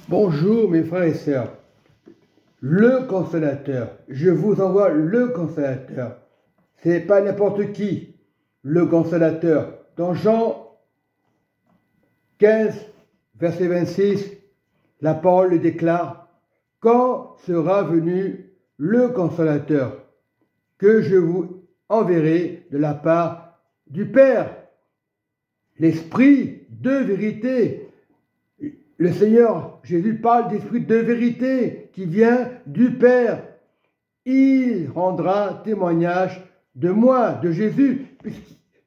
Bonjour mes frères et sœurs, le consolateur, je vous envoie le consolateur. C'est pas n'importe qui, le consolateur. Dans Jean 15, verset 26, la parole le déclare, quand sera venu le consolateur que je vous enverrai de la part du Père, l'Esprit de vérité. Le Seigneur Jésus parle d'esprit de vérité qui vient du Père. Il rendra témoignage de moi, de Jésus.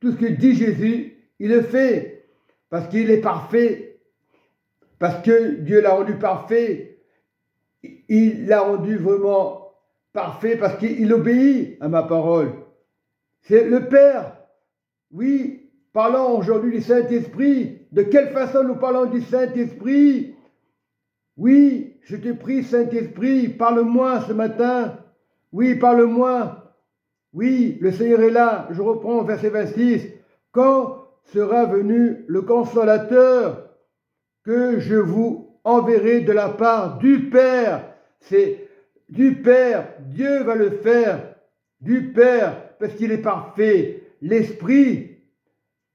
Tout ce que dit Jésus, il le fait. Parce qu'il est parfait. Parce que Dieu l'a rendu parfait. Il l'a rendu vraiment parfait parce qu'il obéit à ma parole. C'est le Père. Oui, parlons aujourd'hui du Saint-Esprit. De quelle façon nous parlons du Saint-Esprit? Oui, je te prie, Saint-Esprit, parle-moi ce matin. Oui, parle-moi. Oui, le Seigneur est là. Je reprends verset 26. Quand sera venu le consolateur que je vous enverrai de la part du Père? C'est du Père. Dieu va le faire. Du Père, parce qu'il est parfait. L'Esprit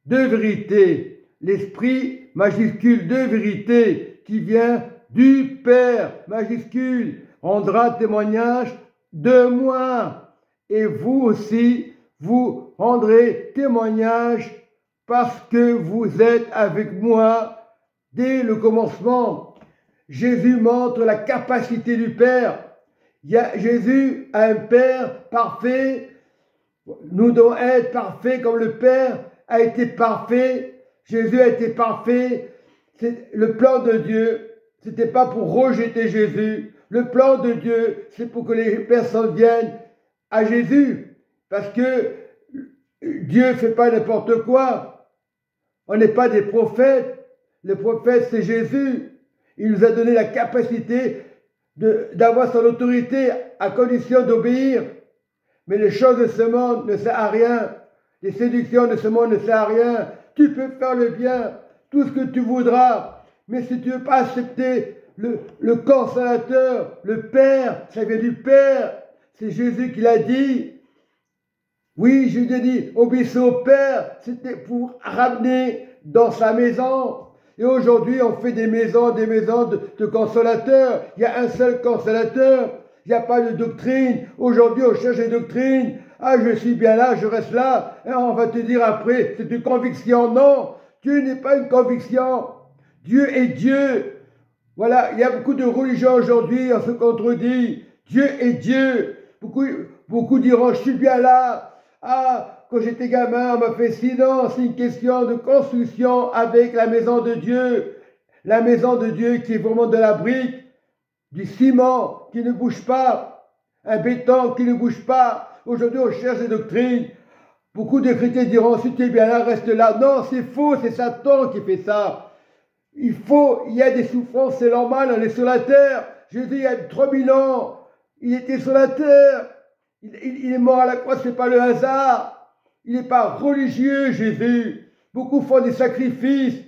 de vérité, l'Esprit majuscule de vérité qui vient du Père majuscule rendra témoignage de moi. Et vous aussi, vous rendrez témoignage parce que vous êtes avec moi dès le commencement. Jésus montre la capacité du Père. Jésus a un Père parfait. Nous devons être parfaits comme le Père a été parfait. Jésus a été parfait. C'est le plan de Dieu. Ce n'était pas pour rejeter Jésus. Le plan de Dieu, c'est pour que les personnes viennent à Jésus. Parce que Dieu ne fait pas n'importe quoi. On n'est pas des prophètes. Le prophète, c'est Jésus. Il nous a donné la capacité d'avoir son autorité à condition d'obéir. Mais les choses de ce monde ne servent à rien. Les séductions de ce monde ne servent à rien. Tu peux faire le bien, tout ce que tu voudras. Mais si tu ne veux pas accepter le consolateur, le Père, ça vient du Père. C'est Jésus qui l'a dit. Oui, Jésus dit, obéissez au Père. C'était pour ramener dans sa maison. Et aujourd'hui, on fait des maisons de consolateurs. Il y a un seul consolateur. Il n'y a pas de doctrine. Aujourd'hui, on cherche des doctrines. Ah, je suis bien là, je reste là. Et on va te dire après, c'est une conviction. Non, Dieu n'est pas une conviction. Dieu est Dieu. Voilà, il y a beaucoup de religions aujourd'hui, on se contredit. Dieu est Dieu. Beaucoup diront, je suis bien là. Ah, quand j'étais gamin, on m'a fait si. Non, c'est une question de construction avec la maison de Dieu. La maison de Dieu qui est vraiment de la brique, du ciment qui ne bouge pas, un béton qui ne bouge pas. Aujourd'hui, on cherche des doctrines. Beaucoup de chrétiens diront, si tu es bien là, reste là. Non, c'est faux, c'est Satan qui fait ça. Il y a des souffrances, c'est normal, on est sur la terre. Jésus, il y a 3000 ans, il était sur la terre. Il est mort à la croix, ce n'est pas le hasard. Il n'est pas religieux, Jésus. Beaucoup font des sacrifices,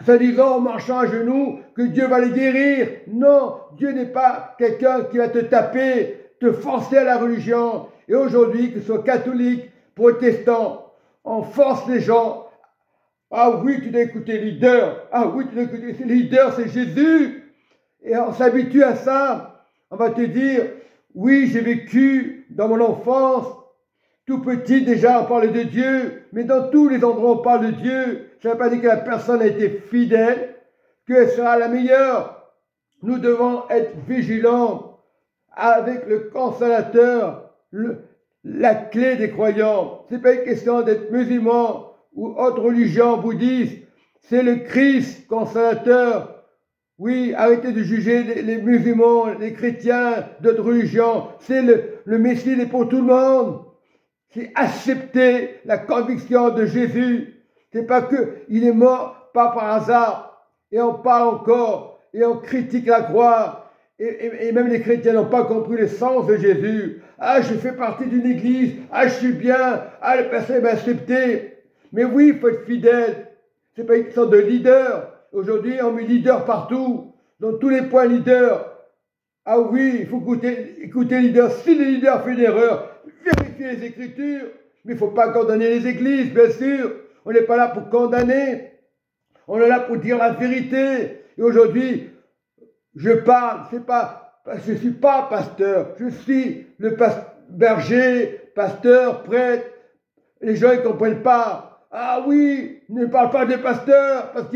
se disant en marchant à genoux que Dieu va les guérir. Non, Dieu n'est pas quelqu'un qui va te taper, te forcer à la religion. Et aujourd'hui, que ce soit catholique, protestant, on force les gens. Ah oui, tu dois écouter le leader. Ah oui, tu dois écouter le leader, c'est Jésus. Et on s'habitue à ça. On va te dire, oui, j'ai vécu dans mon enfance, tout petit déjà, on parlait de Dieu, mais dans tous les endroits on parle de Dieu. Ça ne veut pas dire que la personne a été fidèle, qu'elle sera la meilleure. Nous devons être vigilants avec le consolateur, la clé des croyants. Ce n'est pas une question d'être musulman ou autre religion bouddhiste. C'est le Christ consolateur. Oui, arrêtez de juger les musulmans, les chrétiens, d'autres religions. C'est le Messie, il est pour tout le monde. C'est accepter la conviction de Jésus. C'est pas que il est mort pas par hasard. Et on parle encore, et on critique la croix. Et même les chrétiens n'ont pas compris le sens de Jésus. Ah, je fais partie d'une église. Ah, je suis bien. Ah, la personne m'a accepté. Mais oui, il faut être fidèle. C'est pas une question de leader. Aujourd'hui, on met leader partout. dans tous les points leaders. Ah oui, il faut écouter les leaders. Si le leader fait une erreur, vérifiez les Écritures. Mais il ne faut pas condamner les églises, bien sûr. On n'est pas là pour condamner. On est là pour dire la vérité. Et aujourd'hui, je parle, je ne suis pas pasteur. Je suis le berger, pasteur, prêtre. Les gens ne comprennent pas. Ah oui, ne parle pas des pasteurs parce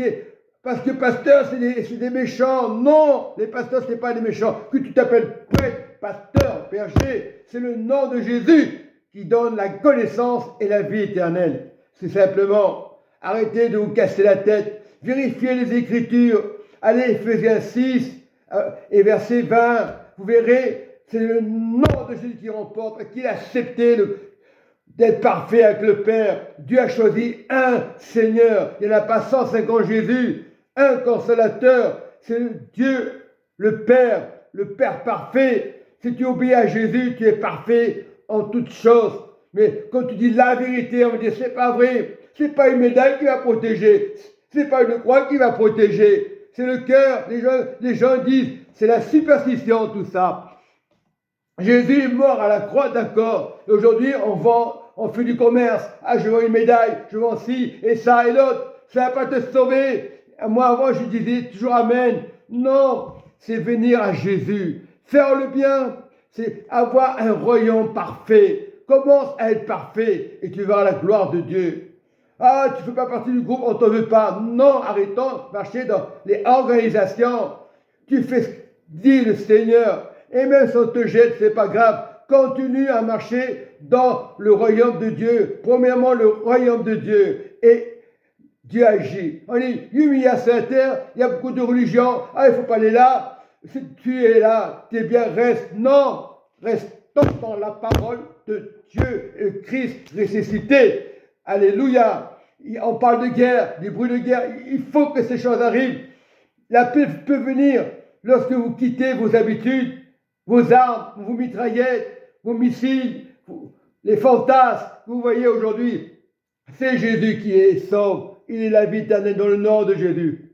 que pasteurs, c'est des méchants. Non, les pasteurs, ce n'est pas des méchants. Que tu t'appelles prêtre, pasteur, berger, c'est le nom de Jésus qui donne la connaissance et la vie éternelle. C'est simplement, arrêtez de vous casser la tête, vérifiez les Écritures, allez Ephésiens 6 et verset 20, vous verrez, c'est le nom de Jésus qui remporte, qu'il a accepté d'être parfait avec le Père. Dieu a choisi un Seigneur, il n'y en a pas 150 Jésus, un consolateur, c'est Dieu, le Père parfait. Si tu obéis à Jésus, tu es parfait en toutes choses. Mais quand tu dis la vérité, on va dire c'est pas vrai. C'est pas une médaille qui va protéger. C'est pas une croix qui va protéger. C'est le cœur. Les gens disent c'est la superstition tout ça. Jésus est mort à la croix, d'accord. Et aujourd'hui on fait du commerce. Ah, je vends une médaille, je vends ci et ça et l'autre. Ça va pas te sauver. Moi avant je disais toujours amen. Non, c'est venir à Jésus. Faire le bien, c'est avoir un royaume parfait. Commence à être parfait et tu verras la gloire de Dieu. Ah, tu ne fais pas partie du groupe, on ne t'en veut pas. Non, arrêtons de marcher dans les organisations. Tu fais ce que dit le Seigneur. Et même si on te jette, ce n'est pas grave. Continue à marcher dans le royaume de Dieu. Premièrement, le royaume de Dieu. Et Dieu agit. On dit, humiliation à terre, il y a beaucoup de religions. Ah, il ne faut pas aller là. Si tu es là, tu es bien, reste. Non, restons dans la parole de Dieu et Christ ressuscité. Alléluia. On parle de guerre, des bruits de guerre. Il faut que ces choses arrivent. La paix peut venir lorsque vous quittez vos habitudes, vos armes, vos mitraillettes, vos missiles, les fantasmes que vous voyez aujourd'hui. C'est Jésus qui est sauve. Il est la vie éternelle dans le nom de Jésus.